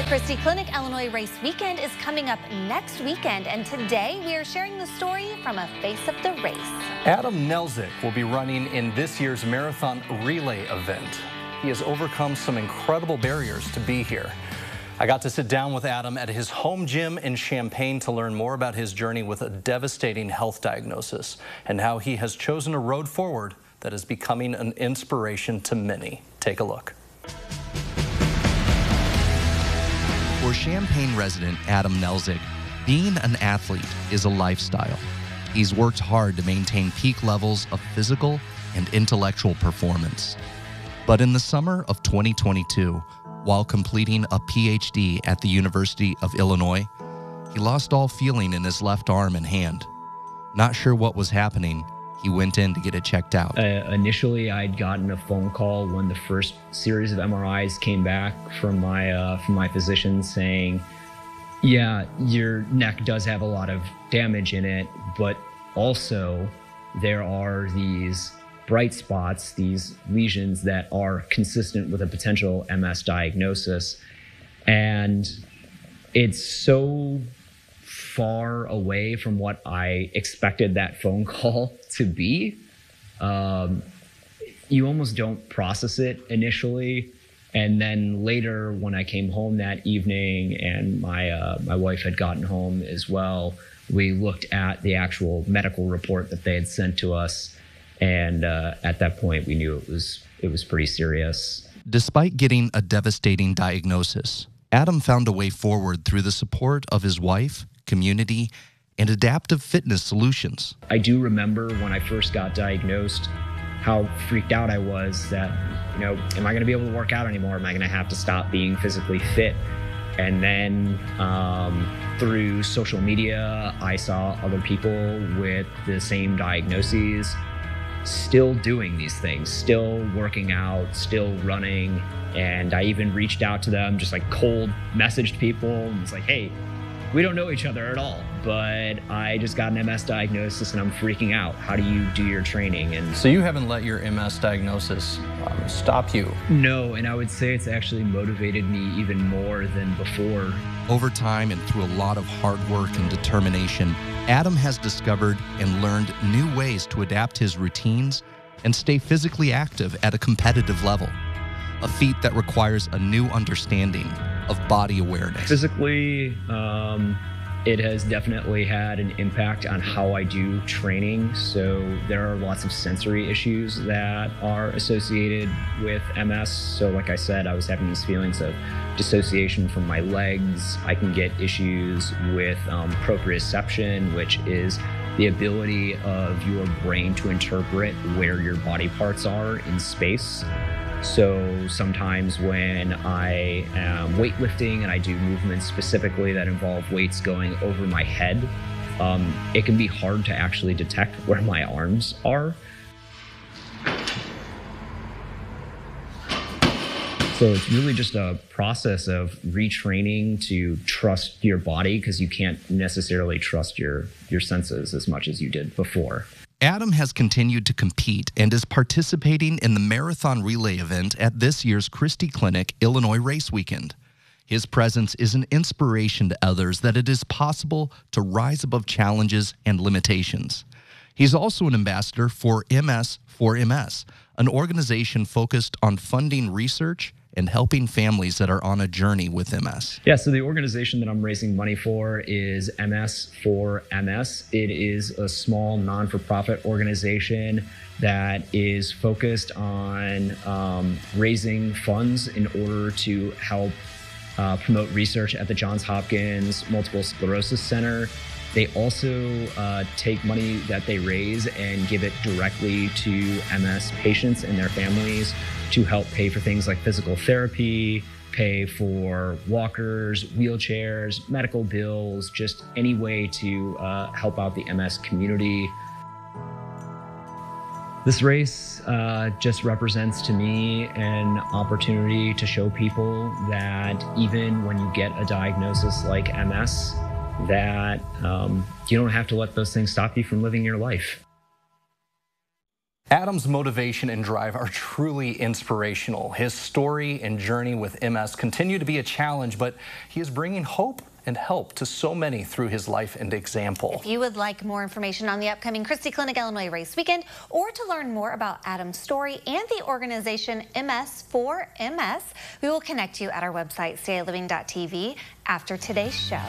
Christie Clinic Illinois Race Weekend is coming up next weekend, and today we are sharing the story from a face of the race. Adam Nelczyk will be running in this year's marathon relay event. He has overcome some incredible barriers to be here. I got to sit down with Adam at his home gym in Champaign to learn more about his journey with a devastating health diagnosis and how he has chosen a road forward that is becoming an inspiration to many. Take a look. For Champaign resident Adam Nelczyk, being an athlete is a lifestyle. He's worked hard to maintain peak levels of physical and intellectual performance. But in the summer of 2022, while completing a PhD at the University of Illinois, he lost all feeling in his left arm and hand. Not sure what was happening, he went in to get it checked out. Initially, I'd gotten a phone call when the first series of MRIs came back from my physician saying, yeah, your neck does have a lot of damage in it, but also there are these bright spots, these lesions that are consistent with a potential MS diagnosis. And it's so far away from what I expected that phone call to be. You almost don't process it initially. And then later when I came home that evening and my wife had gotten home as well, we looked at the actual medical report that they had sent to us. And at that point, we knew it was pretty serious. Despite getting a devastating diagnosis, Adam found a way forward through the support of his wife, community, and adaptive fitness solutions. I do remember when I first got diagnosed, how freaked out I was that, am I going to be able to work out anymore? Am I going to have to stop being physically fit? And then through social media, I saw other people with the same diagnoses still doing these things, still working out, still running. And I even reached out to them, just like cold messaged people and was like, hey, we don't know each other at all, but I just got an MS diagnosis and I'm freaking out. How do you do your training? And so you haven't let your MS diagnosis stop you? No, and I would say it's actually motivated me even more than before. Over time and through a lot of hard work and determination, Adam has discovered and learned new ways to adapt his routines and stay physically active at a competitive level, a feat that requires a new understanding of body awareness. Physically, it has definitely had an impact on how I do training. So there are lots of sensory issues that are associated with MS. So like I said, I was having these feelings of dissociation from my legs. I can get issues with proprioception, which is the ability of your brain to interpret where your body parts are in space. So sometimes when I am weightlifting and I do movements specifically that involve weights going over my head, it can be hard to actually detect where my arms are. So it's really just a process of retraining to trust your body, because you can't necessarily trust your senses as much as you did before. Adam has continued to compete and is participating in the marathon relay event at this year's Christie Clinic Illinois Race Weekend. His presence is an inspiration to others that it is possible to rise above challenges and limitations. He's also an ambassador for MS, an organization focused on funding research and helping families that are on a journey with MS. Yeah, so the organization that I'm raising money for is MS for MS. It is a small non-for-profit organization that is focused on raising funds in order to help promote research at the Johns Hopkins Multiple Sclerosis Center. They also take money that they raise and give it directly to MS patients and their families to help pay for things like physical therapy, pay for walkers, wheelchairs, medical bills, just any way to help out the MS community. This race just represents to me an opportunity to show people that even when you get a diagnosis like MS, that you don't have to let those things stop you from living your life. Adam's motivation and drive are truly inspirational. His story and journey with MS continue to be a challenge, but he is bringing hope and help to so many through his life and example. If you would like more information on the upcoming Christie Clinic Illinois Race Weekend, or to learn more about Adam's story and the organization MS for MS, we will connect you at our website, cialiving.tv, after today's show.